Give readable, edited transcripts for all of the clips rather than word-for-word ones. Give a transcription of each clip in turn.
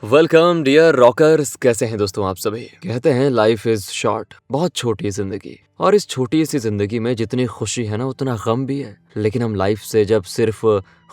Welcome dear rockers. कैसे हैं दोस्तों आप सभी। कहते हैं लाइफ इज शॉर्ट, बहुत छोटी जिंदगी, और इस छोटी सी जिंदगी में जितनी खुशी है ना उतना गम भी है। लेकिन हम लाइफ से जब सिर्फ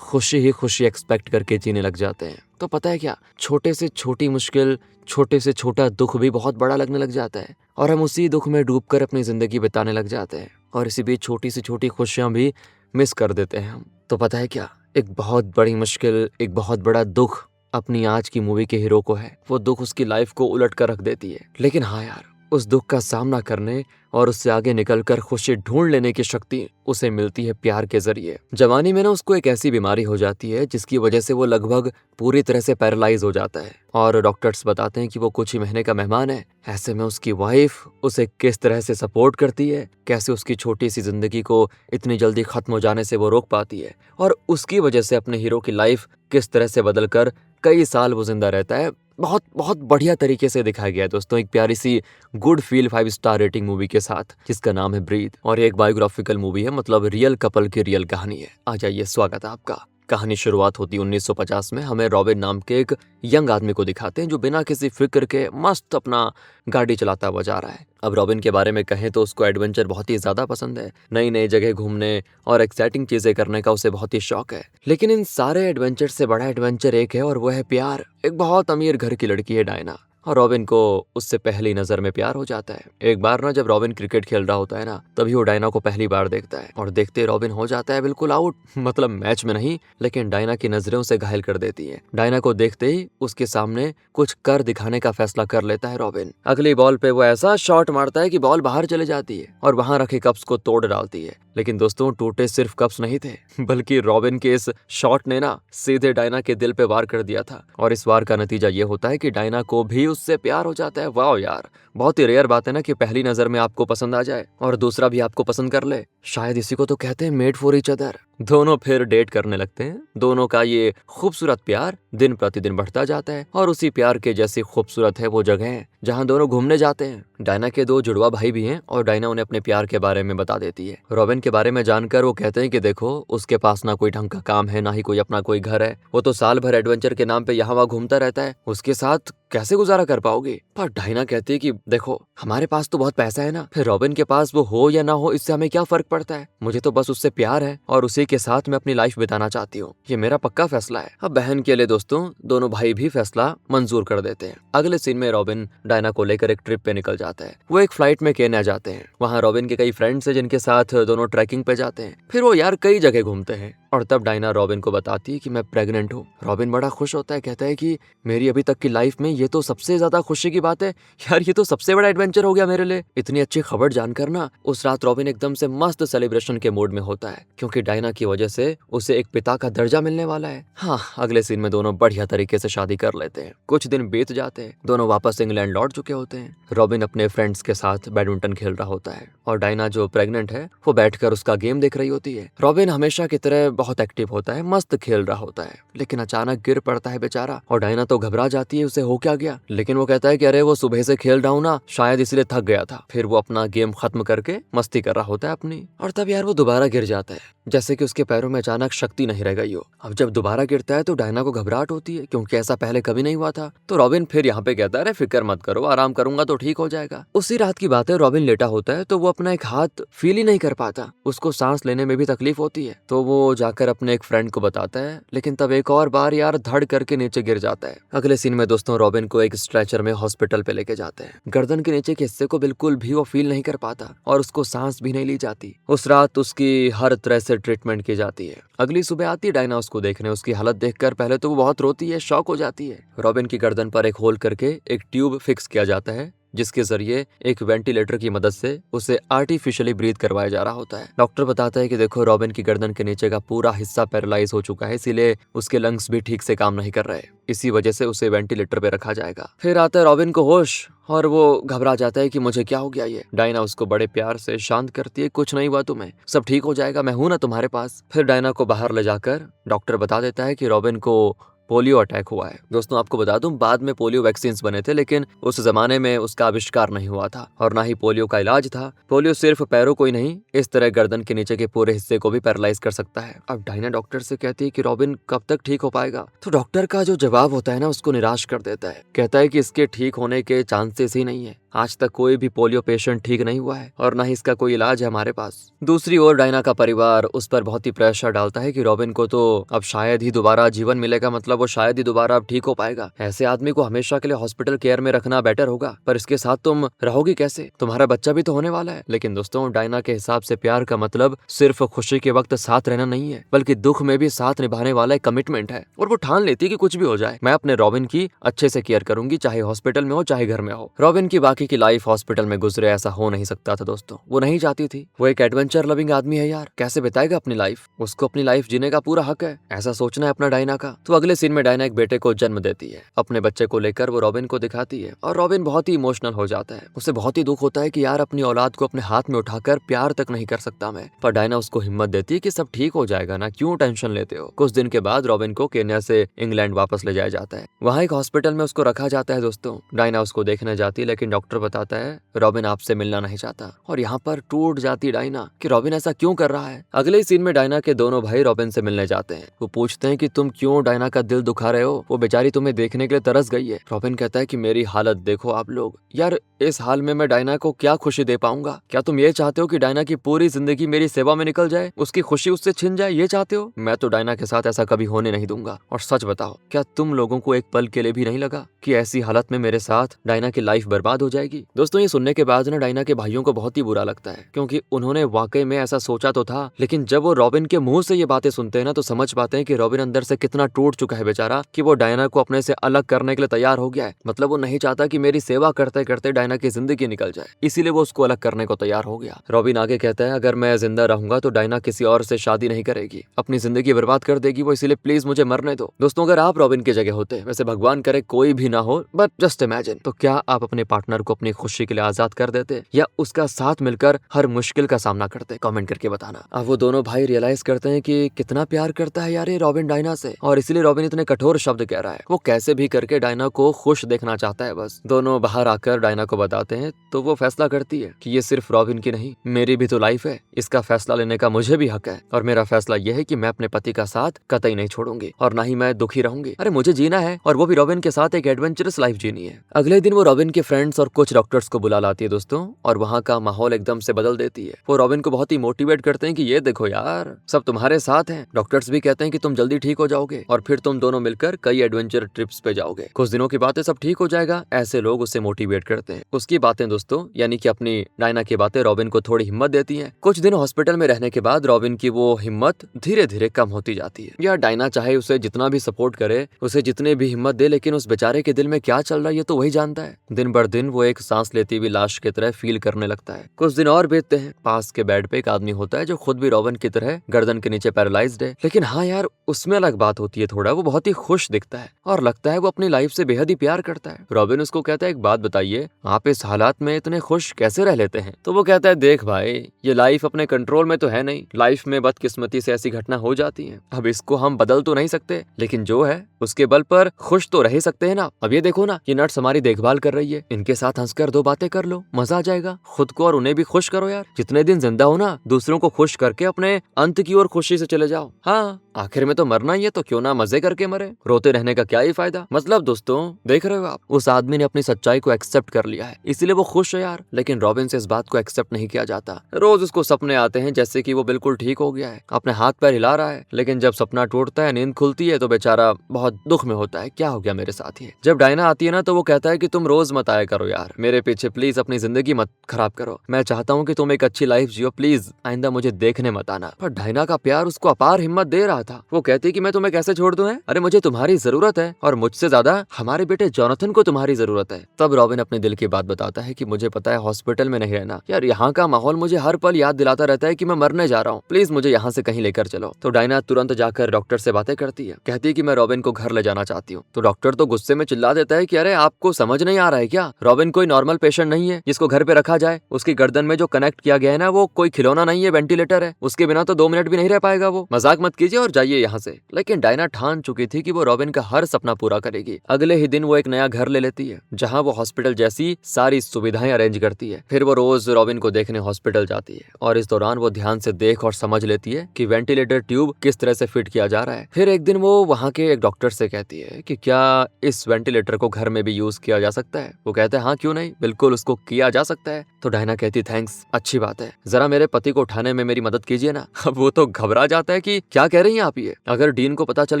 खुशी ही खुशी एक्सपेक्ट करके जीने लग जाते हैं तो पता है क्या, छोटे से छोटी मुश्किल, छोटे से छोटा दुख भी बहुत बड़ा लगने लग जाता है और हम उसी दुख में डूबकर अपनी जिंदगी बिताने लग जाते हैं और इसी बीच छोटी सी छोटी खुशियां भी मिस कर देते हैं हम। तो पता है क्या, एक बहुत बड़ी मुश्किल, एक बहुत बड़ा दुख अपनी आज की मूवी के हीरो को है। वो दुख उसकी लाइफ को उलट कर रख देती है। लेकिन हाँ यार, उस दुख का सामना करने और उससे आगे निकलकर खुशी ढूंढ लेने की शक्ति उसे मिलती है प्यार के जरिए। जवानी में ना उसको एक ऐसी बीमारी हो जाती है जिसकी वजह से वो लगभग पूरी तरह से पैरालाइज हो जाता है और डॉक्टर्स बताते हैं कि वो कुछ ही महीने का मेहमान है। ऐसे में उसकी वाइफ उसे किस तरह से सपोर्ट करती है, कैसे उसकी छोटी सी जिंदगी को इतनी जल्दी खत्म हो जाने से वो रोक पाती है और उसकी वजह से अपने हीरो की लाइफ किस तरह से बदलकर कई साल वो जिंदा रहता है। बहुत बहुत बढ़िया तरीके से दिखाया गया है दोस्तों, एक प्यारी सी good feel 5 star rating movie के साथ जिसका नाम है ब्रीथ। और ये एक बायोग्राफिकल मूवी है, मतलब रियल कपल की रियल कहानी है। आ जाइए, स्वागत है आपका। कहानी शुरुआत होती 1950 में। हमें रॉबिन नाम के एक यंग आदमी को दिखाते हैं जो बिना किसी फिक्र के मस्त अपना गाड़ी चलाता हुआ जा रहा है। अब रॉबिन के बारे में कहें तो उसको एडवेंचर बहुत ही ज्यादा पसंद है। नई नई जगह घूमने और एक्साइटिंग चीजें करने का उसे बहुत ही शौक है। लेकिन इन सारे एडवेंचर से बड़ा एडवेंचर एक है और वो है प्यार। एक बहुत अमीर घर की लड़की है डायना और रॉबिन को उससे पहली नजर में प्यार हो जाता है। एक बार ना जब रॉबिन क्रिकेट खेल रहा होता है ना, तभी वो डायना को पहली बार देखता है और देखते ही रॉबिन हो जाता है बिल्कुल आउट। मतलब मैच में नहीं, लेकिन डायना की नजरें उसे घायल कर देती है। डायना को देखते ही उसके सामने कुछ कर दिखाने का फैसला कर लेता है रॉबिन। अगली बॉल पे वो ऐसा शॉट मारता है कि बॉल बाहर चले जाती है और वहां रखे कप्स को तोड़ डालती है। लेकिन दोस्तों, टूटे सिर्फ कप्स नहीं थे, बल्कि रॉबिन के इस शॉट ने ना सीधे डायना के दिल पे वार कर दिया था। और इस वार का नतीजा ये होता है कि डायना को भी उससे प्यार हो जाता है। वाह यार, बहुत ही रेयर बात है ना कि पहली नजर में आपको पसंद आ जाए और दूसरा भी आपको पसंद कर ले। शायद इसी को तो कहते हैं मेड फॉर ईच अदर। दोनों फिर डेट करने लगते हैं। दोनों का ये खूबसूरत प्यार दिन प्रतिदिन बढ़ता जाता है और उसी प्यार के जैसी खूबसूरत है वो जगह जहाँ दोनों घूमने जाते हैं। डायना के 2 जुड़वा भाई भी हैं और डायना उन्हें अपने प्यार के बारे में बता देती है। रॉबिन के बारे में जानकर वो कहते हैं कि देखो, उसके पास ना कोई ढंग का काम है, ना ही कोई अपना कोई घर है। वो तो साल भर एडवेंचर के नाम पे यहाँ वहाँ घूमता रहता है। उसके साथ कैसे गुजारा कर पाओगे? पर डायना कहती है कि देखो, हमारे पास तो बहुत पैसा है ना, फिर रॉबिन के पास वो हो या ना हो इससे हमें क्या फर्क पड़ता है। मुझे तो बस उससे प्यार है और उसी के साथ मैं अपनी लाइफ बिताना चाहती हूँ। ये मेरा पक्का फैसला है। अब बहन के लिए दोस्तों दोनों भाई भी फैसला मंजूर कर देते हैं। अगले सीन में रॉबिन डायना को लेकर एक ट्रिप पे निकल जाता है। वो एक फ्लाइट में केन्या जाते हैं। वहाँ रॉबिन के कई फ्रेंड्स हैं जिनके साथ दोनों ट्रैकिंग पे जाते हैं। फिर वो यार कई जगह घूमते हैं और तब डायना रॉबिन को बताती है कि मैं प्रेग्नेंट हूँ। रॉबिन बड़ा खुश होता है, कहता है कि मेरी अभी तक की लाइफ में ये तो सबसे ज्यादा खुशी की बात है यार, ये तो सबसे बड़ा एडवेंचर हो गया मेरे लिए। इतनी अच्छी खबर जानकर ना उस रात रॉबिन एकदम से मस्त सेलिब्रेशन के मूड में होता है क्योंकि डायना की वजह से उसे एक पिता का दर्जा मिलने वाला है। हाँ, अगले सीन में दोनों बढ़िया तरीके से शादी कर लेते हैं। कुछ दिन बीत जाते हैं, दोनों वापस इंग्लैंड लौट चुके होते हैं। रॉबिन अपने फ्रेंड्स के साथ बैडमिंटन खेल रहा होता है और डायना जो प्रेग्नेंट है वो बैठकर उसका गेम देख रही होती है। रॉबिन हमेशा की तरह बहुत एक्टिव होता है, मस्त खेल रहा होता है, लेकिन अचानक गिर पड़ता है बेचारा और डायना तो घबरा जाती है उसे हो क्या गया। लेकिन वो कहता है कि अरे वो सुबह से खेल रहा हूँ ना, शायद इसलिए थक गया था। फिर वो अपना गेम खत्म करके मस्ती कर रहा होता है अपनी, और तब यार वो दोबारा गिर जाता है जैसे कि उसके पैरों में अचानक शक्ति नहीं रह गई हो। अब जब दोबारा गिरता है तो डायना को घबराहट होती है क्योंकि ऐसा पहले कभी नहीं हुआ था। तो रॉबिन फिर यहाँ पे कहता है अरे फिक्र मत करो, आराम करूंगा तो ठीक हो जाएगा। उसी रात की बात है, रॉबिन लेटा होता है तो वो अपना एक हाथ फील ही नहीं कर पाता। उसको सांस लेने में भी तकलीफ होती है तो वो जाकर अपने एक फ्रेंड को बताता है, लेकिन तब एक और बार यार धड़ करके नीचे गिर जाता है। अगले सीन में दोस्तों रॉबिन को एक स्ट्रेचर में हॉस्पिटल पे लेके जाते हैं। गर्दन के नीचे के हिस्से को बिल्कुल भी वो फील नहीं कर पाता और उसको सांस भी नहीं ली जाती। उस रात उसकी हर तरह से ट्रीटमेंट की जाती है। अगली सुबह आती है डायना उसको देखने। उसकी हालत देखकर पहले तो वो बहुत रोती है, शॉक हो जाती है। रॉबिन की गर्दन पर एक होल करके एक ट्यूब फिक्स किया जाता है जिसके जरिए एक वेंटिलेटर की मदद से उसे आर्टिफिशियली ब्रीथ करवाया जा रहा होता है। डॉक्टर बताता है कि देखो, रॉबिन की गर्दन के नीचे का पूरा हिस्सा पैरालाइज हो चुका है, इसीलिए उसके लंग्स भी ठीक से काम नहीं कर रहे। इसी वजह से उसे वेंटिलेटर पे रखा जाएगा। फिर आता है रॉबिन को होश और वो घबरा जाता है कि मुझे क्या हो गया ये। डायना उसको बड़े प्यार से शांत करती है, कुछ नहीं हुआ तुम्हें, सब ठीक हो जाएगा, मैं हूं ना तुम्हारे पास। फिर डायना को बाहर ले जाकर डॉक्टर बता देता है कि रॉबिन को पोलियो अटैक हुआ है। दोस्तों आपको बता दूं, बाद में पोलियो वैक्सीन बने थे, लेकिन उस जमाने में उसका आविष्कार नहीं हुआ था और ना ही पोलियो का इलाज था। पोलियो सिर्फ पैरों को ही नहीं, इस तरह गर्दन के नीचे के पूरे हिस्से को भी पैरालाइज कर सकता है। अब डायना डॉक्टर से कहती है कि रॉबिन कब तक ठीक हो पाएगा, तो डॉक्टर का जो जवाब होता है ना, उसको निराश कर देता है। कहता है कि इसके ठीक होने के चांसेस ही नहीं है। आज तक कोई भी पोलियो पेशेंट ठीक नहीं हुआ है और ना ही इसका कोई इलाज है हमारे पास। दूसरी ओर डायना का परिवार उस पर बहुत ही प्रेशर डालता है कि रॉबिन को तो अब शायद ही दोबारा जीवन मिलेगा, मतलब वो शायद ही दोबारा अब ठीक हो पाएगा। ऐसे आदमी को हमेशा के लिए हॉस्पिटल केयर में रखना बेटर होगा, पर इसके साथ तुम रहोगी कैसे, तुम्हारा बच्चा भी तो होने वाला है। लेकिन दोस्तों डायना के हिसाब से प्यार का मतलब सिर्फ खुशी के वक्त साथ रहना नहीं है, बल्कि दुख में भी साथ निभाने वाला एक कमिटमेंट है। और वो ठान लेती है कि कुछ भी हो जाए, मैं अपने रॉबिन की अच्छे से केयर करूंगी, चाहे हॉस्पिटल में हो चाहे घर में हो। रॉबिन की बाकी की लाइफ हॉस्पिटल में गुजरे, ऐसा हो नहीं सकता था दोस्तों। वो नहीं चाहती थी, वो एक एडवेंचर लविंग आदमी है यार, कैसे बिताएगा अपनी लाइफ, उसको अपनी लाइफ जीने का पूरा हक है, ऐसा सोचना है अपना डायना का। तो अगले सीन में डायना एक बेटे को जन्म देती है। अपने बच्चे को लेकर वो रॉबिन को दिखाती है और रॉबिन बहुत ही इमोशनल हो जाता है। उसे बहुत ही दुख होता है कि यार अपनी औलाद को अपने हाथ में उठाकर प्यार तक नहीं कर सकता मैं। पर डायना उसको हिम्मत देती है कि सब ठीक हो जाएगा ना, क्यों टेंशन लेते हो। कुछ दिन के बाद रॉबिन को केन्या से इंग्लैंड वापस ले जाया जाता है। वहाँ एक हॉस्पिटल में उसको रखा जाता है दोस्तों। डायना उसको देखने जाती है, लेकिन डॉक्टर बताता है रॉबिन आपसे मिलना नहीं चाहता। और यहाँ पर टूट जाती डायना कि रॉबिन ऐसा क्यों कर रहा है। अगले सीन में डायना के दोनों भाई रॉबिन से मिलने जाते हैं। वो पूछते हैं कि तुम क्यों डायना का दिल दुखा रहे हो, वो बेचारी तुम्हें देखने के लिए तरस गई है। रॉबिन कहता है कि मेरी हालत देखो आप लोग, यार इस हाल में मैं डायना को क्या खुशी दे पाऊंगा। क्या तुम ये चाहते हो कि डायना की पूरी जिंदगी मेरी सेवा में निकल जाए, उसकी खुशी उससे छिन जाए, ये चाहते हो? मैं तो डायना के साथ ऐसा कभी होने नहीं दूंगा। और सच बताओ, क्या तुम लोगों को एक पल के लिए भी नहीं लगा कि ऐसी हालत में मेरे साथ डायना की लाइफ बर्बाद हो जाएगी? दोस्तों ये सुनने के बाद ना डायना के भाइयों को बहुत ही बुरा लगता है, क्योंकि उन्होंने वाकई में ऐसा सोचा तो था, लेकिन जब वो रॉबिन के मुंह से ये बातें सुनते हैं ना, तो समझ पाते हैं कि रॉबिन अंदर से कितना टूट चुका है बेचारा, कि वो डायना को अपने से अलग करने के लिए तैयार हो गया है। मतलब वो नहीं चाहता कि मेरी सेवा करते करते डायना की जिंदगी निकल जाए, इसीलिए वो उसको अलग करने को तैयार हो गया। रॉबिन आगे कहता है अगर मैं जिंदा रहूंगा तो डायना किसी और से शादी नहीं करेगी, अपनी जिंदगी बर्बाद कर देगी वो, इसीलिए प्लीज मुझे मरने दो। दोस्तों अगर आप रॉबिन की जगह होते, वैसे भगवान करे कोई भी ना हो, बट जस्ट इमेजिन, तो क्या आप अपने पार्टनर को अपनी खुशी के लिए आजाद कर देते या उसका साथ मिलकर हर मुश्किल का सामना करते? कमेंट करके बताना। अब वो दोनों भाई रियलाइज करते हैं कि कितना प्यार करता है यार ये रॉबिन डायना से, और इसलिए रॉबिन इतने कठोर शब्द कह रहा है। वो कैसे भी करके डायना को खुश देखना चाहता है बस। दोनों बाहर आकर डायना को बताते हैं, तो वो फैसला करती है कि ये सिर्फ रॉबिन की नहीं, मेरी भी तो लाइफ है, इसका फैसला लेने का मुझे भी हक है। और मेरा फैसला यह है कि मैं अपने पति का साथ कतई नहीं छोड़ूंगी और ना ही मैं दुखी रहूंगी। अरे मुझे जीना है, और वो भी रॉबिन के साथ एक एडवेंचरस लाइफ जीनी है। अगले दिन वो रॉबिन के फ्रेंड्स और कुछ डॉक्टर्स को बुला लाती है दोस्तों, और वहाँ का माहौल एकदम से बदल देती है। वो रॉबिन को बहुत ही मोटिवेट करते हैं कि ये देखो यार, सब तुम्हारे साथ हैं। डॉक्टर्स भी कहते हैं कि तुम जल्दी ठीक हो जाओगे और फिर तुम दोनों मिलकर कई एडवेंचर ट्रिप्स पे जाओगे, कुछ दिनों की बातें, सब ठीक हो जाएगा। ऐसे लोग उसे मोटिवेट करते हैं। उसकी बातें दोस्तों, यानी कि अपनी डायना की बातें रॉबिन को थोड़ी हिम्मत देती हैं। कुछ दिन हॉस्पिटल में रहने के बाद रॉबिन की वो हिम्मत धीरे धीरे कम होती जाती है। या डायना चाहे उसे जितना भी सपोर्ट करे, उसे जितने भी हिम्मत दे, लेकिन उस बेचारे के दिल में क्या चल रहा है ये तो वही जानता है। दिन बर दिन वो एक सांस लेती हुई लाश की तरह फील करने लगता है। कुछ दिन और बीतते हैं। पास के बेड पे एक आदमी होता है जो खुद भी रॉबिन की तरह गर्दन के नीचे पैरालाइज्ड है, लेकिन हाँ यार उसमें अलग बात होती है थोड़ा। वो बहुत ही खुश दिखता है और लगता है वो अपनी लाइफ से बेहद ही प्यार करता है। रॉबिन उसको कहता है एक बात बताइए, आप इस हालात में इतने खुश कैसे रह लेते हैं? तो वो कहता है देख भाई, ये लाइफ अपने कंट्रोल में तो है नहीं, लाइफ में बदकिस्मती से ऐसी घटना हो जाती है। अब इसको हम बदल तो नहीं सकते, लेकिन जो है उसके बल पर खुश तो रह ही सकते हैं ना। अब ये देखो ना, ये नर्स हमारी देखभाल कर रही है, इनके साथ हंसकर दो बातें कर लो, मजा आ जाएगा। खुद को और उन्हें भी खुश करो यार। जितने दिन जिंदा हो ना, दूसरों को खुश करके अपने अंत की ओर खुशी से चले जाओ। हाँ आखिर में तो मरना ही है, तो क्यों ना मजे करके मरे, रोते रहने का क्या ही फायदा। मतलब दोस्तों देख रहे हो आप, उस आदमी ने अपनी सच्चाई को एक्सेप्ट कर लिया है, इसीलिए वो खुश है यार। लेकिन रॉबिन से इस बात को एक्सेप्ट नहीं किया जाता। रोज उसको सपने आते हैं जैसे कि वो बिल्कुल ठीक हो गया है, अपने हाथ पैर हिला रहा है, लेकिन जब सपना टूटता है, नींद खुलती है, तो बेचारा बहुत दुख में होता है, क्या हो गया मेरे साथ ही। जब डायना आती है ना, तो वो कहता है कि तुम रोज मत आया करो यार मेरे पीछे, प्लीज अपनी जिंदगी मत खराब करो, मैं चाहता हूँ कि तुम एक अच्छी लाइफ जियो, प्लीज आइंदा मुझे देखने मत आना। पर डायना का प्यार उसको अपार हिम्मत दे रहा था। वो कहती कि मैं तुम्हें कैसे छोड़ दूं? अरे मुझे तुम्हारी जरूरत है, और मुझसे ज्यादा हमारे बेटे जोनाथन को तुम्हारी जरूरत है। तब रॉबिन अपने दिल की बात बताता है कि मुझे पता है हॉस्पिटल में नहीं रहना यार, यहाँ का माहौल मुझे हर पल याद दिलाता रहता है कि मैं मरने जा रहा हूँ, प्लीज मुझे यहाँ से कहीं लेकर चलो। तो डायना तुरंत जाकर डॉक्टर से बातें करती है, कहती है कि मैं रॉबिन को घर ले जाना चाहती हूँ। तो डॉक्टर तो गुस्से में चिल्ला देता है कि अरे आपको समझ नहीं आ रहा है क्या, रॉबिन कोई नॉर्मल पेशेंट नहीं है जिसको घर पे रखा जाए। उसकी गर्दन में जो कनेक्ट किया गया है ना, वो कोई खिलौना नहीं है, वेंटिलेटर है। उसके बिना तो 2 मिनट भी नहीं रह पाएगा वो। मजाक मत कीजिए और जाइए यहाँ से। लेकिन डायना ठान चुकी थी कि वो रॉबिन का हर सपना पूरा करेगी। अगले ही दिन वो एक नया घर ले लेती है जहाँ वो हॉस्पिटल जैसी सारी सुविधाएं अरेंज करती है। फिर वो रोज रॉबिन को देखने हॉस्पिटल जाती है और इस दौरान वो ध्यान से देख और समझ लेती है कि वेंटिलेटर ट्यूब किस तरह से फिट किया जा रहा है। फिर एक दिन वो वहाँ के एक डॉक्टर से कहती है कि क्या इस वेंटिलेटर को घर में भी यूज किया जा सकता है। वो कहते हैं हाँ क्यों नहीं, बिल्कुल उसको किया जा सकता है। तो डायना कहती थैंक्स, अच्छी बात है, जरा मेरे पति को उठाने में मेरी मदद कीजिए ना। अब वो तो घबरा जाता है कि क्या कह रही हैं आप, ये अगर डीन को पता चल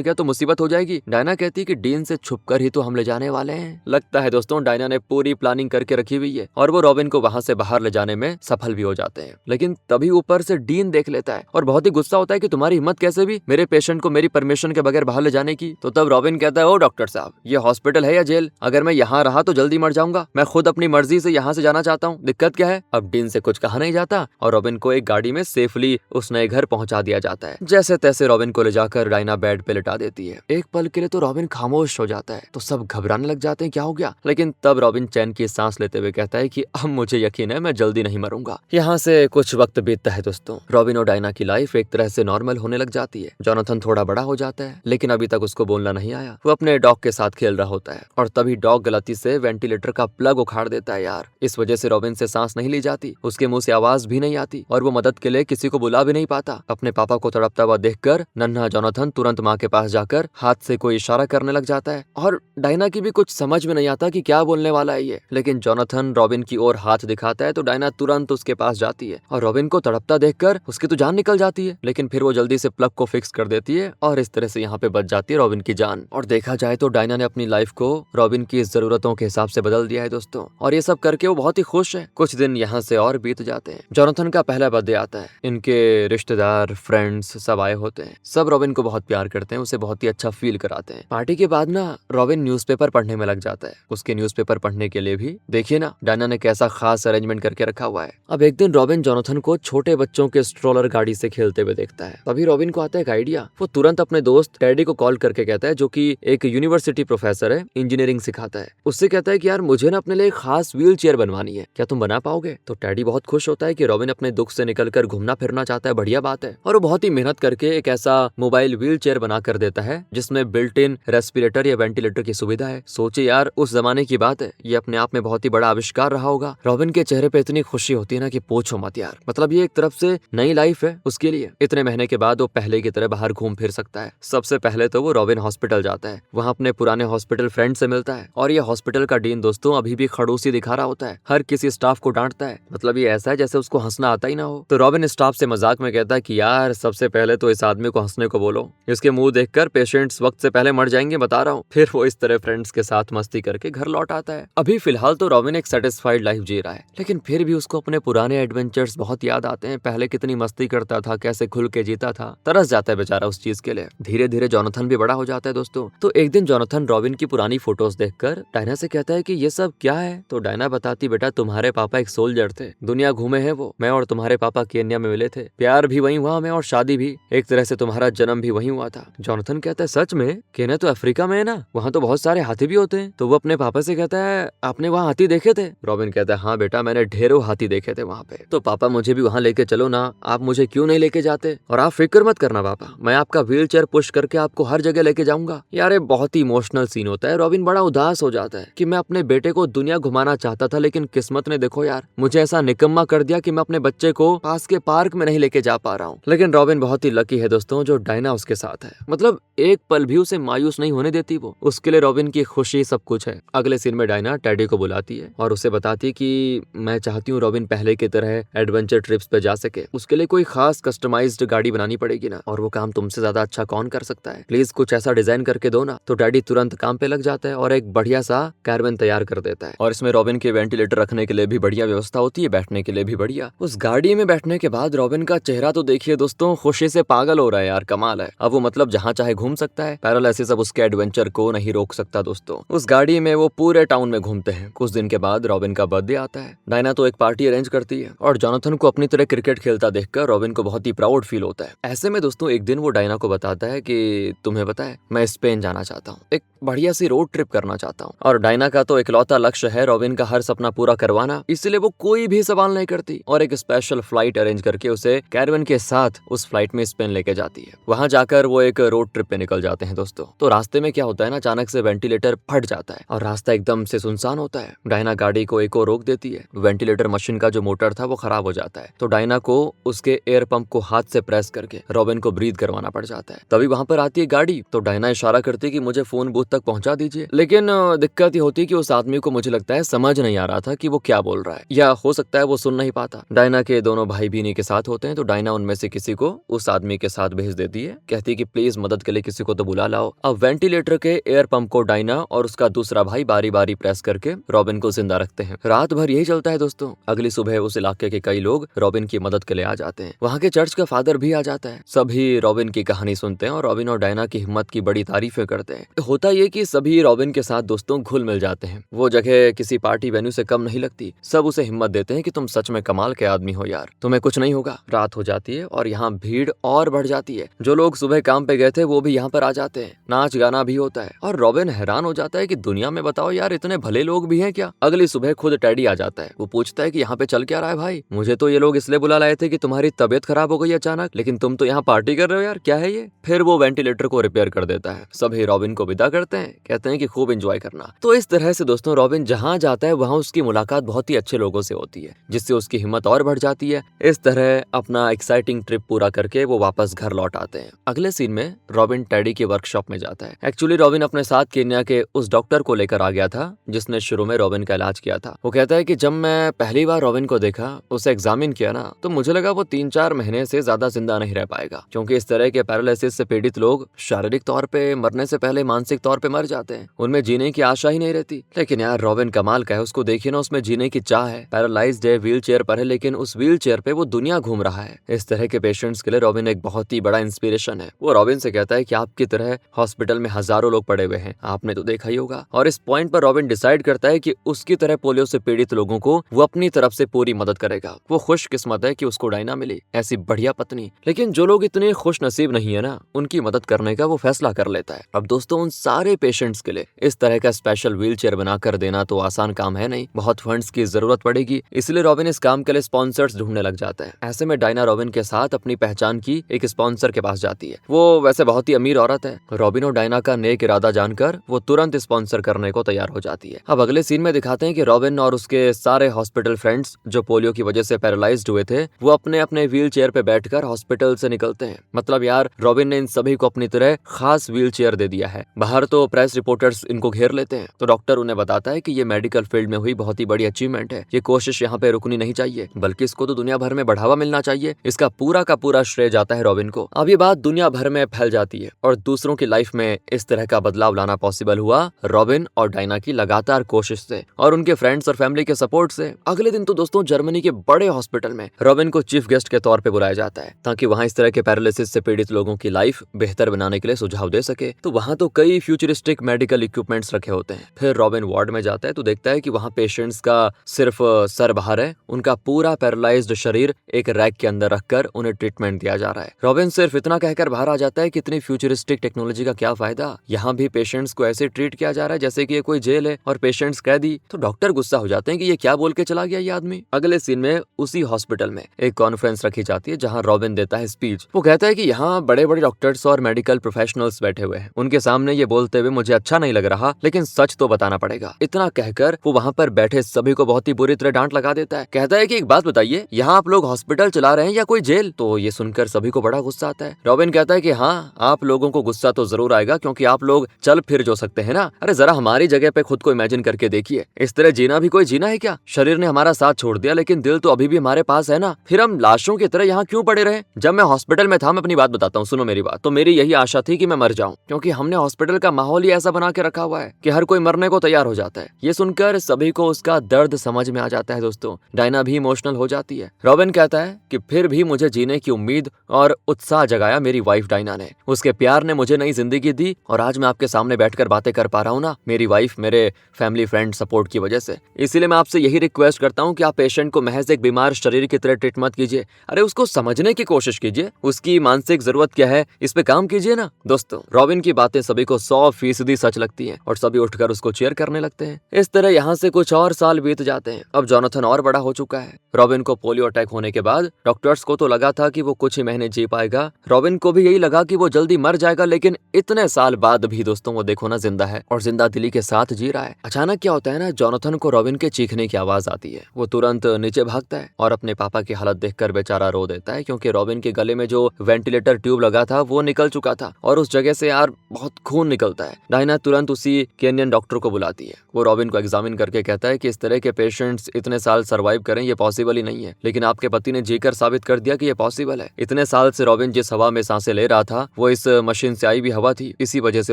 गया तो मुसीबत हो जाएगी। डायना कहती है कि डीन से छुपकर ही तो हम ले जाने वाले हैं। लगता है दोस्तों डायना ने पूरी प्लानिंग करके रखी हुई है और वो रॉबिन को वहां से बाहर ले जाने में सफल भी हो जाते हैं। लेकिन तभी ऊपर से डीन देख लेता है और बहुत ही गुस्सा होता है कि तुम्हारी हिम्मत कैसे भी मेरे पेशेंट को मेरी परमिशन के बगैर बाहर ले जाने की। तो तब रॉबिन कहता है, ओ डॉक्टर साहब, ये हॉस्पिटल है या जेल? अगर मैं यहाँ रहा तो जल्दी मर जाऊंगा। मैं खुद अपनी मर्जी से यहाँ से जाना चाहता हूँ, दिक्कत क्या है? अब डीन से कुछ कहा नहीं जाता और रॉबिन को एक गाड़ी में सेफली उस नए घर पहुंचा दिया जाता है। जैसे तैसे रॉबिन को ले जाकर डायना बेड पे लिटा देती है। एक पल के लिए तो रॉबिन खामोश हो जाता है, तो सब घबराने लग जाते हैं क्या हो गया। लेकिन तब रॉबिन चैन की सांस लेते हुए कहता है कि अब मुझे यकीन है मैं जल्दी नहीं मरूंगा। यहाँ से कुछ वक्त बीतता है दोस्तों। रॉबिन और डायना की लाइफ एक तरह से नॉर्मल होने लग जाती है। जोनाथन थोड़ा बड़ा हो जाता है लेकिन अभी तक उसको बोलना नहीं आया। वो अपने डॉग के साथ खेल रहा होता है और तभी डॉग गलती से वेंटिलेटर का प्लग उखाड़ देता है यार। इस वजह से रॉबिन से सांस नहीं ली जाती, उसके मुंह से आवाज भी नहीं आती और वो मदद के लिए किसी को बुला भी नहीं पाता। अपने पापा को तड़पता हुआ देखकर नन्हा जोनाथन तुरंत माँ के पास जाकर हाथ से कोई इशारा करने लग जाता है और डायना की भी कुछ समझ में नहीं आता कि क्या बोलने वाला है ये। लेकिन जोनाथन रॉबिन की ओर हाथ दिखाता है तो डायना तुरंत उसके पास जाती है और रॉबिन को तड़पता देखकर उसकी तो जान निकल जाती है। लेकिन फिर वो जल्दी से प्लग को फिक्स कर देती है और इस तरह से यहाँ पे बच जाती है रॉबिन की जान। और देखा जाए तो डायना ने अपनी लाइफ को रॉबिन की जरूरतों के हिसाब से बदल दिया है दोस्तों, और ये सब करके वो बहुत ही खुश है। कुछ दिन यहाँ से और बीत जाते हैं। जोनाथन का पहला बर्थडे आता है। इनके रिश्तेदार, फ्रेंड्स सब आए होते हैं। सब रॉबिन को बहुत प्यार करते हैं, उसे बहुत ही अच्छा फील कराते हैं। पार्टी के बाद ना रॉबिन न्यूज़पेपर पढ़ने में लग जाता है। उसके न्यूज़पेपर पढ़ने के लिए भी देखिए ना डायना ने कैसा खास अरेंजमेंट करके रखा हुआ है। अब एक दिन रॉबिन जोनाथन को छोटे बच्चों के स्ट्रोलर गाड़ी से खेलते हुए देखता है। तभी रॉबिन को आता है एक आइडिया। वो तुरंत अपने दोस्त टेडी को कॉल करके कहता है, जो कि एक यूनिवर्सिटी प्रोफेसर है, इंजीनियरिंग सिखाता है। उससे कहता है कि यार मुझे ना अपने लिए खास व्हील चेयर बनवानी है, क्या तुम बना पाओगे? तो टेडी बहुत खुश होता है कि रॉबिन अपने दुख से निकलकर घूमना फिरना चाहता है, बढ़िया बात है। और वो बहुत ही मेहनत करके एक ऐसा मोबाइल व्हील चेयर बना कर देता है जिसमें बिल्ट इन रेस्पिरेटर या वेंटिलेटर की सुविधा है। सोचिए यार उस जमाने की बात है, ये अपने आप में बहुत ही बड़ा आविष्कार रहा होगा। रॉबिन के चेहरे पे इतनी खुशी होती है ना कि पूछो मत यार। मतलब ये एक तरफ से नई लाइफ है उसके लिए। इतने महीने के बाद वो पहले की तरह बाहर घूम फिर सकता है। सबसे पहले तो वो रॉबिन हॉस्पिटल जाता है, वहाँ अपने पुराने हॉस्पिटल फ्रेंड से मिलता है। और ये हॉस्पिटल का डीन दोस्तों अभी भी खड़ूसी दिखा रहा होता है, हर किसी स्टाफ को डांटता है। मतलब ये ऐसा है जैसे उसको हंसना आता ही ना हो। तो रॉबिन स्टाफ से मजाक में कहता है कि यार सबसे पहले तो इस आदमी को हंसने को बोलो, इसके मुंह देखकर पेशेंट्स वक्त से पहले मर जाएंगे, बता रहा हूँ। फिर वो इस तरह फ्रेंड्स के साथ मस्ती करके घर लौट आता है। अभी फिलहाल तो रॉबिन एक सेटिस्फाइड लाइफ जी रहा है, लेकिन फिर भी उसको अपने पुराने एडवेंचर्स बहुत याद आते हैं। पहले कितनी मस्ती करता था, कैसे खुल के जीता था, तरस जाता है बेचारा उस चीज के लिए। धीरे धीरे जोनाथन भी बड़ा हो जाता है दोस्तों। तो एक दिन जोनाथन रॉबिन की पुरानी फोटोज देखकर डायना से कहता है कि ये सब क्या है? तो डायना बताती, बेटा तुम्हारे पापा एक सोल्जर थे, दुनिया घूमे हैं वो। मैं और तुम्हारे पापा केन्या में मिले थे, प्यार भी वहीं हुआ हमें और शादी भी। एक तरह से तुम्हारा जन्म भी वहीं हुआ था। जोनाथन कहता है सच में? केन्या तो अफ्रीका में है ना, वहाँ तो बहुत सारे हाथी भी होते हैं। तो वो अपने पापा से कहता है आपने वहाँ हाथी देखे थे? रॉबिन कहता है हाँ बेटा मैंने ढेरों हाथी देखे थे वहाँ पे। तो पापा मुझे भी वहाँ लेके चलो ना, आप मुझे क्यों नहीं लेके जाते? और आप फिक्र मत करना पापा, मैं आपका व्हील चेयर पुश करके आपको हर जगह लेके जाऊंगा। यार ये बहुत ही इमोशनल सीन होता है। रॉबिन बड़ा उदास हो जाता है कि मैं अपने बेटे को दुनिया घुमाना चाहता था, लेकिन किस्मत ने देखो यार मुझे ऐसा निकम्मा कर दिया कि मैं अपने बच्चे को पास के पार्क में नहीं लेके जा पा रहा हूँ। लेकिन रॉबिन बहुत ही लकी है दोस्तों जो डायना उसके साथ है। मतलब एक पल भी उसे मायूस नहीं होने देती वो। उसके लिए रॉबिन की खुशी सब कुछ है। अगले सीन में डायना टेडी को बुलाती है और उसे बताती है कि मैं चाहती हूँ रॉबिन पहले की तरह एडवेंचर ट्रिप्स पे जा सके। उसके लिए कोई खास कस्टमाइज्ड गाड़ी बनानी पड़ेगी ना, और वो काम तुमसे ज्यादा अच्छा कौन कर सकता है? प्लीज कुछ ऐसा डिजाइन करके दो ना। तो डैडी तुरंत काम पे लग जाता है और एक बढ़िया सा कैरवेन तैयार कर देता है। और इसमें रॉबिन के वेंटिलेटर रखने के लिए भी बढ़िया व्यवस्था होती है, बैठने के लिए भी बढ़िया। उस गाड़ी में बैठने के बाद रॉबिन का चेहरा तो देखिए दोस्तों, खुशी से पागल हो रहा है यार, कमाल है। अब वो मतलब जहाँ चाहे घूम सकता है। पैरालिसिस अब उसके एडवेंचर को नहीं रोक सकता दोस्तों। उस गाड़ी में वो पूरे टाउन में घूमते हैं। कुछ दिन के बाद रॉबिन का बर्थडे आता है। डायना तो एक पार्टी अरेंज करती है और जोनाथन को अपनी तरह क्रिकेट खेलता देखकर रॉबिन को बहुत ही प्राउड फील होता है। ऐसे में दोस्तों एक दिन वो डायना को बताता है कि तुम्हें पता है मैं स्पेन जाना चाहता हूँ, एक बढ़िया सी रोड ट्रिप करना चाहता हूँ। और डायना का तो इकलौता लक्ष्य लक्ष्य है रॉबिन का हर सपना पूरा करवाना, इसलिए वो कोई भी सवाल नहीं करती और एक स्पेशल फ्लाइट अरेंज करके उसे कैरवन के साथ उस फ्लाइट में स्पेन लेके जाती है। वहां जाकर वो एक रोड ट्रिप पे निकल जाते हैं दोस्तों। तो रास्ते में क्या होता है ना, अचानक से वेंटिलेटर फट जाता है और रास्ता एकदम से सुनसान होता है। डायना गाड़ी को एक और रोक देती है। वेंटिलेटर मशीन का जो मोटर था वो खराब हो जाता है, तो डायना को उसके एयर पंप को हाथ से प्रेस करके रॉबिन को ब्रीथ करवाना पड़ जाता है। तभी वहां पर आती है गाड़ी, तो डायना इशारा करती है कि मुझे फोन बूथ तक पहुंचा दीजिए। लेकिन दिक्कत ये होती है कि उस आदमी को मुझे लगता है समझ नहीं आ रहा था कि वो क्या बोल रहा है, या हो सकता है वो सुन नहीं पाता। डायना के दोनों भाई भी इन्हीं के साथ होते हैं, तो डायना उनमें से किसी को उस आदमी के साथ भेज देती है। कहती है कि प्लीज मदद के लिए किसी को तो बुला लाओ। अब वेंटिलेटर के एयर पंप को डायना और उसका दूसरा भाई बारी बारी प्रेस करके रॉबिन को जिंदा रखते हैं। रात भर यही चलता है दोस्तों। अगली सुबह उस इलाके के कई लोग रॉबिन की मदद के लिए आ जाते हैं। वहाँ के चर्च का फादर भी आ जाता है। सभी रॉबिन की कहानी सुनते हैं और रॉबिन और डायना की हिम्मत की बड़ी तारीफें करते हैं। होता ये कि सभी रॉबिन के साथ दोस्तों घुल मिल जाते हैं। वो जगह किसी पार्टी वेन्यू से कम नहीं लगती। सब उसे हिम्मत देते हैं कि तुम सच में कमाल के आदमी हो यार, तुम्हें कुछ नहीं होगा। रात हो जाती है और यहाँ भीड़ और बढ़ जाती है। जो लोग सुबह काम पे गए थे वो भी यहाँ पर आ जाते हैं। नाच गाना भी होता है और रॉबिन हैरान हो जाता है कि दुनिया में बताओ यार इतने भले लोग भी हैं क्या। अगली सुबह खुद टेडी आ जाता है। वो पूछता है कि यहाँ पे चल क्या रहा है भाई, मुझे तो ये लोग इसलिए बुला लाए थे कि तुम्हारी तबीयत खराब हो गई अचानक, लेकिन तुम तो यहाँ पार्टी कर रहे हो यार, क्या है ये। फिर वो वेंटिलेटर को रिपेयर कर देता है। सभी रॉबिन को विदा करते हैं, कहते हैं कि खूब एंजॉय करना। तो इस तरह से दोस्तों रॉबिन जहाँ जाता है वहाँ उसकी मुलाकात बहुत ही अच्छे लोगों से होती है, जिससे उसकी हिम्मत और बढ़ जाती है। इस तरह अपना एक्साइटिंग ट्रिप पूरा करके वो वापस घर लौट आते हैं। अगले सीन में रॉबिन टेडी के वर्कशॉप में जाता है। एक्चुअली रॉबिन अपने साथ केन्या के उस डॉक्टर को लेकर आ गया था जिसने शुरू में रॉबिन का इलाज किया था। वो कहता है कि जब मैं पहली बार रॉबिन को देखा, उसे एग्जामिन किया ना, तो मुझे लगा वो 3-4 महीने से ज्यादा जिंदा नहीं रह पाएगा, क्योंकि इस तरह के पैरालिसिस से पीड़ित लोग शारीरिक तौर पे मरने से पहले मानसिक तौर पे मर जाते हैं। उनमें जीने की आशा ही नहीं रहती। लेकिन यार रॉबिन कमाल का है, उसको देखिए ना, उसमें जीने की चाह है। पैरालाइज्ड है, व्हील चेयर पर है, लेकिन उस व्हील चेयर पे वो दुनिया घूम रहा है। इस तरह के पेशेंट्स के लिए रॉबिन एक बहुत ही बड़ा इंस्पिरेशन है। वो रॉबिन से कहता है कि आपकी तरह हॉस्पिटल में हजारों लोग पड़े हुए हैं, आपने तो देखा ही होगा। और इस पॉइंट पर रॉबिन डिसाइड करता है कि उसकी तरह पोलियो से पीड़ित लोगों को वो अपनी तरफ से पूरी मदद करेगा। वो खुशकिस्मत है कि उसको डायना मिली, ऐसी बढ़िया पत्नी। लेकिन जो लोग इतने खुश नसीब नहीं है ना, उनकी मदद करने का वो फैसला कर लेता है। अब दोस्तों उन सारे पेशेंट्स के लिए इस तरह का स्पेशल व्हील चेयर बनाकर देना तो आसान काम है नहीं, बहुत फंड्स की जरूरत पड़ेगी। इसलिए रॉबिन इस काम के लिए स्पॉन्सर्स ढूंढने लग जाता है। ऐसे में डायना रॉबिन के साथ अपनी पहचान की एक स्पॉन्सर के पास जाती है। वो वैसे बहुत ही अमीर औरत है। रॉबिन और डायना का नेक इरादा जानकर वो तुरंत स्पॉन्सर करने को तैयार हो जाती है। अब अगले सीन में दिखाते हैं कि रॉबिन और उसके सारे हॉस्पिटल फ्रेंड्स जो पोलियो की वजह से पैरालाइज्ड हुए थे, वो अपने अपने व्हील चेयर पे बैठकर हॉस्पिटल से निकलते हैं। मतलब यार रॉबिन ने इन सभी को अपनी तरह खास व्हील चेयर दे दिया है। बाहर तो प्रेस रिपोर्टर्स इनको घेर लेते हैं, तो डॉक्टर उन्हें बताता है कि ये मेडिकल फील्ड में हुई बहुत ही बड़ी अचीवमेंट है। ये कोशिश यहाँ पे रुकनी नहीं चाहिए, बल्कि इसको तो दुनिया भर में बढ़ावा मिलना चाहिए। इसका पूरा का पूरा श्रेय जाता है रॉबिन को। अब ये बात दुनिया भर में फैल जाती है और दूसरों की लाइफ में इस तरह का बदलाव लाना पॉसिबल हुआ रॉबिन और डायना की लगातार कोशिश से और उनके फ्रेंड्स और फैमिली के सपोर्ट से। अगले दिन तो दोस्तों जर्मनी के बड़े हॉस्पिटल में रॉबिन को चीफ गेस्ट के तौर पे बुलाया जाता है, ताकि वहाँ इस तरह के पैरालिसिस से पीड़ित लोगों की लाइफ बेहतर बनाने के लिए सुझाव दे सके। तो वहाँ तो कई फ्यूचरिस्टिक मेडिकल इक्विपमेंट्स रखे होते हैं। फिर रॉबिन वार्ड में जाता है तो देखता है कि वहाँ पेशेंट्स का सिर्फ सर बाहर है, उनका पूरा पैरालाइज्ड शरीर एक रैक के अंदर रखकर उन्हें ट्रीटमेंट दिया जा रहा है। रॉबिन सिर्फ इतना कहकर बाहर आ जाता है कि इतनी फ्यूचरिस्टिक टेक्नोलॉजी का क्या फायदा, यहाँ भी पेशेंट्स को ऐसे ट्रीट किया जा रहा है जैसे कि ये कोई जेल है और पेशेंट्स कैदी। तो डॉक्टर गुस्सा हो जाते हैं कि ये क्या बोल के चला गया ये आदमी। अगले सीन में उसी हॉस्पिटल में एक कॉन्फ्रेंस रखी जाती है जहाँ रॉबिन देता है स्पीच। वो कहता है कि यहाँ बड़े बड़े डॉक्टर्स और मेडिकल प्रोफेशनल्स बैठे हुए हैं, उनके सामने ये बोलते हुए मुझे अच्छा नहीं लग रहा, लेकिन सच तो बताना पड़ेगा। इतना कहकर वो वहाँ पर बैठे सभी को बहुत ही बुरी तरह डांट लगा देता है। कहता है कि एक बात बताइए, यहाँ आप लोग हॉस्पिटल चला रहे हैं या कोई जेल? तो ये सुनकर सभी को बड़ा गुस्सा आता है। रॉबिन कहता है कि हाँ, आप लोगों को गुस्सा तो जरूर आएगा क्योंकि आप लोग चल फिर जो सकते हैं ना। अरे जरा हमारी जगह पे खुद को इमेजिन करके देखिए, इस तरह जीना भी कोई जीना है क्या? शरीर ने हमारा साथ छोड़ दिया, लेकिन दिल तो अभी भी हमारे पास है ना। फिर हम लाशों की तरह यहाँ क्यों पड़े रहे? जब मैं हॉस्पिटल में था, मैं अपनी बात बताता हूँ, सुनो मेरी बात। तो मेरी यही आशा थी कि मैं मर जाऊं, क्योंकि हमने हॉस्पिटल का माहौल ही ऐसा बना के रखा हुआ है कि हर कोई मरने को तैयार हो जाता है। ये सुनकर सभी को उसका दर्द समझ में आ जाता है दोस्तों। डायना भी इमोशनल हो जाती है। रॉबिन कहता है कि फिर भी मुझे जीने की उम्मीद और उत्साह जगाया मेरी वाइफ डायना ने। उसके प्यार ने मुझे नई जिंदगी दी और आज मैं आपके सामने बैठकर बातें कर पा रहा हूँ ना, मेरी वाइफ मेरे फैमिली फ्रेंड सपोर्ट की वजह से। इसीलिए मैं आपसे यही रिक्वेस्ट करता हूँ कि आप पेशेंट को महज एक बीमार शरीर की तरह ट्रीट मत कीजिए। अरे उसको समझने की कोशिश कीजिए, उसकी मानसिक जरूरत क्या है, इस पे काम कीजिए ना। दोस्तों रॉबिन की बातें सभी को 100% सच लगती हैं और सभी उठकर उसको चीयर करने लगते हैं। इस तरह यहाँ से कुछ और साल बीत जाते हैं। अब जोनाथन और बड़ा हो चुका है। रॉबिन को पोलियो अटैक होने के बाद डॉक्टर्स को तो लगा था कि वो कुछ ही महीने जी पाएगा, रॉबिन को भी यही लगा कि वो जल्दी मर जाएगा, लेकिन इतने साल बाद भी दोस्तों वो देखो ना जिंदा है और जिंदा दिली के साथ जी रहा है। अचानक क्या होता है ना, जोनाथन को रॉबिन के चीखने की आवाज आती है। वो तुरंत नीचे भागता है और अपने पापा की हालत देखकर बेचारा रो देता है, क्योंकि रॉबिन के गले में जो वेंटिलेटर ट्यूब लगा था वो निकल चुका था और उस जगह से यार बहुत खून निकलता है। डायना तुरंत उसी केनियन डॉक्टर को बुलाती है। वो रॉबिन को एग्जामिन करके कहता है कि इस तरह के पेशेंट्स इतने साल सर्वाइव करें ये पॉसिबल ही नहीं है, लेकिन आपके पति ने जीकर साबित कर दिया कि ये पॉसिबल है। इतने साल से रॉबिन जिस हवा में सांसें ले रहा था वो इस मशीन से आई भी हवा थी, इसी वजह से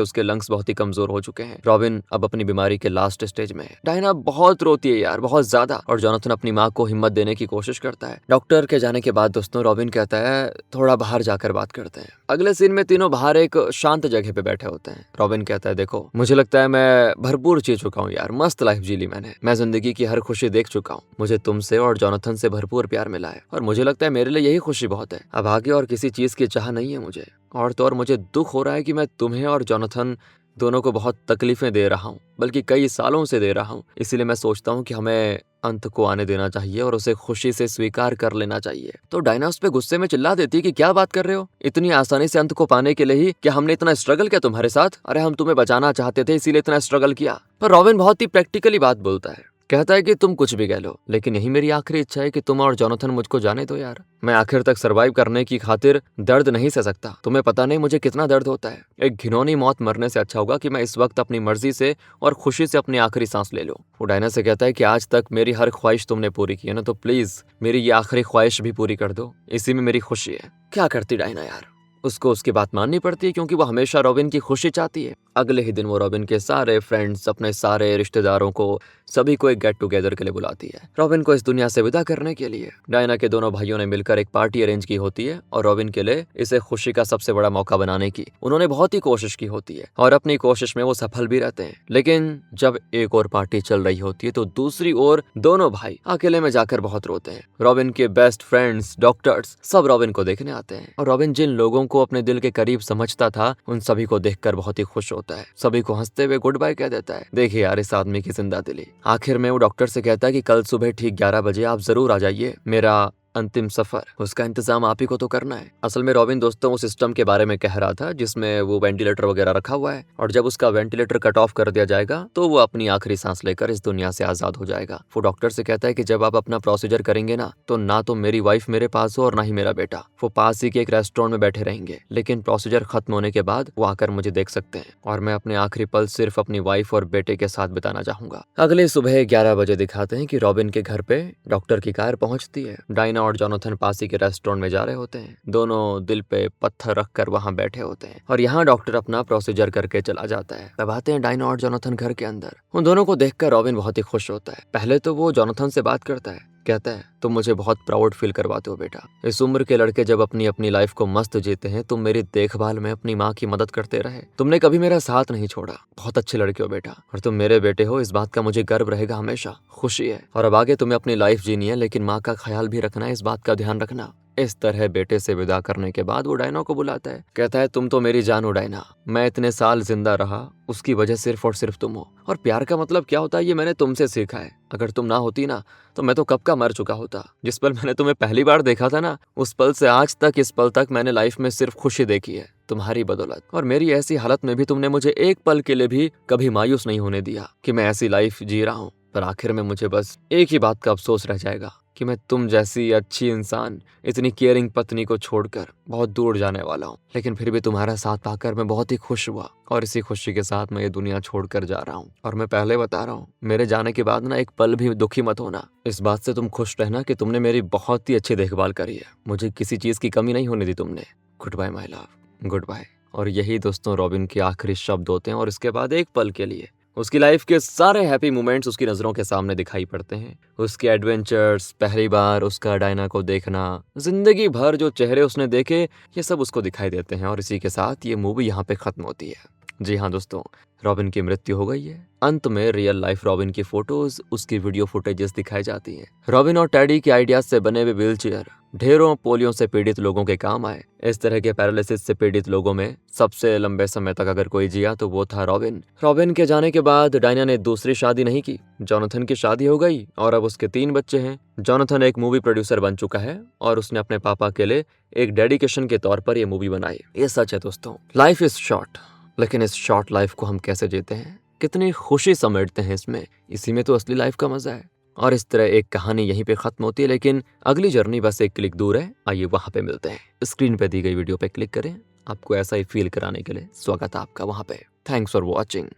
उसके लंग्स बहुत ही कमजोर हो चुके हैं। रॉबिन अब अपनी बीमारी के लास्ट स्टेज में है। डायना बहुत रोती है यार, बहुत ज्यादा, और जोनाथन अपनी माँ को हिम्मत देने की कोशिश करता है। डॉक्टर के जाने के बाद दोस्तों रॉबिन कहता है थोड़ा बाहर जाकर बात करते हैं। अगले सीन में तीनों बाहर एक शांत जगह पे बैठे होते हैं। रॉबिन कहता है देखो मुझे लगता है मैं भरपूर जी चुका हूँ यार, मस्त लाइफ जी ली मैंने, मैं जिंदगी की हर खुशी देख चुका हूँ, मुझे तुमसे और जोनाथन से भरपूर प्यार मिला है और मुझे लगता है मेरे लिए यही खुशी बहुत है। अब आगे और किसी चीज की चाह नहीं है मुझे, और तो और मुझे दुख हो रहा है कि मैं तुम्हें और जोनाथन दोनों को बहुत तकलीफें दे रहा हूँ, बल्कि कई सालों से दे रहा हूँ। इसीलिए मैं सोचता हूँ कि हमें अंत को आने देना चाहिए और उसे खुशी से स्वीकार कर लेना चाहिए। तो डायना उस पे गुस्से में चिल्ला देती है कि क्या बात कर रहे हो, इतनी आसानी से अंत को पाने के लिए ही क्या हमने इतना स्ट्रगल किया तुम्हारे साथ? अरे हम तुम्हें बचाना चाहते थे इसीलिए इतना स्ट्रगल किया। पर रॉबिन बहुत ही प्रैक्टिकली बात बोलता है, कहता है कि तुम कुछ भी कह लो, लेकिन यही मेरी आखिरी इच्छा है कि तुम और जोनाथन मुझको जाने दो यार। मैं आखिर तक सरवाइव करने की खातिर दर्द नहीं सह सकता, तुम्हें पता नहीं मुझे कितना दर्द होता है। एक घिनौनी मौत मरने से अच्छा होगा कि मैं इस वक्त अपनी मर्जी से और खुशी से अपनी आखिरी सांस ले लूं। वो डायना से कहता है कि आज तक मेरी हर ख्वाहिश तुमने पूरी की है ना, तो प्लीज मेरी ये आखिरी ख्वाहिश भी पूरी कर दो, इसी में मेरी खुशी है। क्या करती डायना यार, उसको उसकी बात माननी पड़ती है क्योंकि वो हमेशा रॉबिन की खुशी चाहती है। अगले ही दिन वो रॉबिन के सारे फ्रेंड्स, अपने सारे रिश्तेदारों को, सभी को एक गेट टुगेदर के लिए बुलाती है, रॉबिन को इस दुनिया से विदा करने के लिए। डायना के दोनों भाइयों ने मिलकर एक पार्टी अरेंज की होती है और रॉबिन के लिए इसे खुशी का सबसे बड़ा मौका बनाने की उन्होंने बहुत ही कोशिश की होती है और अपनी कोशिश में वो सफल भी रहते हैं। लेकिन जब एक और पार्टी चल रही होती है तो दूसरी ओर दोनों भाई अकेले में जाकर बहुत रोते हैं। रॉबिन के बेस्ट फ्रेंड्स, डॉक्टर्स सब रॉबिन को देखने आते हैं और रॉबिन जिन लोगों को अपने दिल के करीब समझता था उन सभी को देखकर बहुत ही खुश होता है, सभी को हंसते हुए गुड बाय कह देता है। देखिए यार इस आदमी की जिंदा दिली। आखिर में वो डॉक्टर से कहता है कि कल सुबह ठीक 11 बजे आप जरूर आ जाइए, मेरा अंतिम सफर उसका इंतजाम आप ही को तो करना है। असल में रॉबिन दोस्तों उस सिस्टम के बारे में कह रहा था जिसमें वो वेंटिलेटर वगैरह रखा हुआ है और जब उसका वेंटिलेटर कट ऑफ कर दिया जाएगा तो वो अपनी आखिरी सांस लेकर इस दुनिया से आजाद हो जाएगा। वो डॉक्टर से कहता है कि जब आप अपना प्रोसीजर करेंगे ना तो मेरी वाइफ मेरे पास हो और ना ही मेरा बेटा। वो पास ही के एक रेस्टोरेंट में बैठे रहेंगे, लेकिन प्रोसीजर खत्म होने के बाद वो आकर मुझे देख सकते हैं और मैं अपने आखिरी पल सिर्फ अपनी वाइफ और बेटे के साथ बिताना चाहूंगा। अगले सुबह 11 बजे दिखाते हैं कि रॉबिन के घर पे डॉक्टर की कार पहुंचती है। डायना और जोनाथन पास के रेस्टोरेंट में जा रहे होते हैं, दोनों दिल पे पत्थर रखकर वहां बैठे होते हैं और यहाँ डॉक्टर अपना प्रोसीजर करके चला जाता है। तब आते हैं डायना और जोनाथन घर के अंदर। उन दोनों को देखकर रॉबिन बहुत ही खुश होता है। पहले तो वो जोनाथन से बात करता है, कहता है तुम मुझे बहुत प्राउड फील करवाते हो बेटा। इस उम्र के लड़के जब अपनी अपनी लाइफ को मस्त जीते हैं, तुम मेरी देखभाल में अपनी माँ की मदद करते रहे, तुमने कभी मेरा साथ नहीं छोड़ा, बहुत अच्छे लड़के हो बेटा और तुम मेरे बेटे हो, इस बात का मुझे गर्व रहेगा, हमेशा खुशी है। और अब आगे तुम्हें अपनी लाइफ जीनी है, लेकिन माँ का ख्याल भी रखना है, इस बात का ध्यान रखना। इस तरह बेटे से विदा करने के बाद वो डायना को बुलाता है, कहता है तुम तो मेरी जान हो डायना, मैं इतने साल जिंदा रहा उसकी वजह सिर्फ और सिर्फ तुम हो, और प्यार का मतलब क्या होता है ये मैंने तुमसे सीखा है। अगर तुम ना होती ना तो मैं तो कब का मर चुका होता। जिस पल मैंने तुम्हें पहली बार देखा था ना, उस पल से आज तक इस पल तक मैंने लाइफ में सिर्फ खुशी देखी है तुम्हारी बदौलत, और मेरी ऐसी हालत में भी तुमने मुझे एक पल के लिए भी कभी मायूस नहीं होने दिया कि मैं ऐसी लाइफ जी रहा हूँ। पर आखिर में मुझे बस एक ही बात का अफसोस रह जाएगा कि मैं तुम जैसी अच्छी इंसान, इतनी केयरिंग पत्नी को छोड़कर बहुत दूर जाने वाला हूँ। लेकिन फिर भी तुम्हारा साथ पाकर मैं बहुत ही खुश हुआ और इसी खुशी के साथ मैं ये दुनिया छोड़कर जा रहा हूँ। और मैं पहले बता रहा हूँ, मेरे जाने के बाद ना एक पल भी दुखी मत होना, इस बात से तुम खुश रहना कि तुमने मेरी बहुत ही अच्छी देखभाल करी है, मुझे किसी चीज की कमी नहीं होने दी तुमने। Good bye my love, good bye. और यही दोस्तों रॉबिन के आखिरी शब्द होते हैं और इसके बाद एक पल के लिए उसकी लाइफ के सारे हैप्पी मोमेंट्स उसकी नज़रों के सामने दिखाई पड़ते हैं। उसके एडवेंचर्स, पहली बार उसका डायना को देखना, जिंदगी भर जो चेहरे उसने देखे, ये सब उसको दिखाई देते हैं। और इसी के साथ ये मूवी यहाँ पे खत्म होती है। जी हाँ दोस्तों, रॉबिन की मृत्यु हो गई है। अंत में रियल लाइफ रॉबिन की फोटोज, उसकी वीडियो फुटेजेस दिखाई जाती हैं। रॉबिन और टैडी के आइडियाज से बने हुए व्हील चेयर, ढेरों पोलियो से पीड़ित लोगों के काम आए। इस तरह के पैरालिसिस से पीड़ित लोगों में सबसे लंबे समय तक अगर कोई जिया तो वो था रॉबिन। रॉबिन के जाने के बाद डायना ने दूसरी शादी नहीं की। जोनाथन की शादी हो गई और अब उसके 3 बच्चे हैं। जोनाथन एक मूवी प्रोड्यूसर बन चुका है और उसने अपने पापा के लिए एक डेडिकेशन के तौर पर यह मूवी बनाई। ये सच है दोस्तों, लाइफ इज शॉर्ट, लेकिन इस शॉर्ट लाइफ को हम कैसे जीते हैं, कितनी खुशी समेटते हैं इसमें, इसी में तो असली लाइफ का मजा है। और इस तरह एक कहानी यहीं पे खत्म होती है, लेकिन अगली जर्नी बस एक क्लिक दूर है। आइए वहां पे मिलते हैं। स्क्रीन पे दी गई वीडियो पे क्लिक करें। आपको ऐसा ही फील कराने के लिए स्वागत है आपका वहां पे। Thanks for watching.